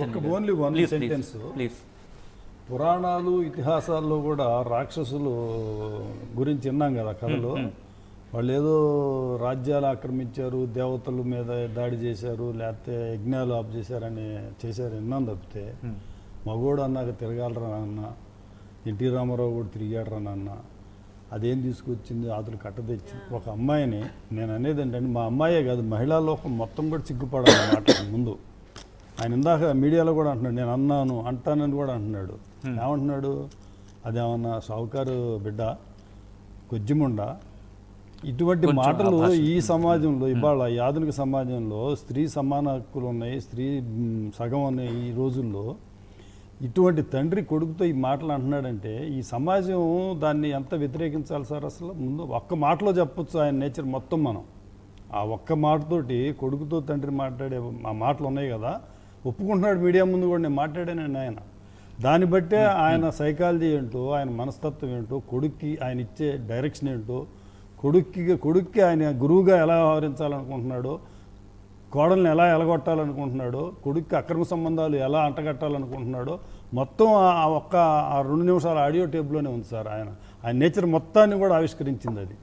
Only one sentence. పురాణాలు ఇతిహాసాల్లో కూడా రాక్షసులు గురించి విన్నాం కదా కథలు. వాళ్ళు ఏదో రాజ్యాలు ఆక్రమించారు, దేవతల మీద దాడి చేశారు, లేకపోతే యజ్ఞాలు ఆఫ్ చేశారని చేశారు విన్నాం తప్పితే మగోడు అన్నాక తిరగాలరా నాన్న, ఎన్టీ రామారావు కూడా తిరిగాడరా నాన్న, అదేం తీసుకొచ్చింది ఆతులు కట్ట తెచ్చింది. ఒక అమ్మాయిని నేను అనేది ఏంటంటే మా అమ్మాయే కాదు మహిళా లోకం మొత్తం కూడా సిగ్గుపడాలి మాట ముందు. ఆయన ఇందాక మీడియాలో కూడా అంటున్నాడు నేను అన్నాను అంటానని కూడా అంటున్నాడు. ఏమంటున్నాడు? అదేమన్నా షావుకారు బిడ్డ కొజ్జిముండ? ఇటువంటి మాటలు ఈ సమాజంలో ఇవాళ ఈ ఆధునిక సమాజంలో స్త్రీ సమాన హక్కులు ఉన్నాయి, స్త్రీ సగం ఉన్నాయి ఈ రోజుల్లో. ఇటువంటి తండ్రి కొడుకుతో ఈ మాటలు అంటున్నాడంటే ఈ సమాజం దాన్ని ఎంత వ్యతిరేకించాలి సార్? అసలు ముందు ఒక్క మాటలో చెప్పొచ్చు ఆయన నేచర్ మొత్తం. మనం ఆ ఒక్క మాటతోటి కొడుకుతో తండ్రి మాట్లాడే ఆ మాటలు ఉన్నాయి కదా, ఒప్పుకుంటున్నాడు మీడియా ముందు కూడా నేను మాట్లాడానండి ఆయన. దాన్ని బట్టే ఆయన సైకాలజీ ఏంటో, ఆయన మనస్తత్వం ఏంటో, కొడుక్కి ఆయన ఇచ్చే డైరెక్షన్ ఏంటో, కొడుక్కి ఆయన గురువుగా ఎలా వ్యవహరించాలనుకుంటున్నాడో, కోడల్ని ఎలా ఎలగొట్టాలనుకుంటున్నాడో, కొడుక్కి అక్రమ సంబంధాలు ఎలా అంటగట్టాలనుకుంటున్నాడో మొత్తం ఆ 2 నిమిషాల ఆడియో టేప్లోనే ఉంది సార్. ఆయన నేచర్ మొత్తాన్ని కూడా ఆవిష్కరించింది అది.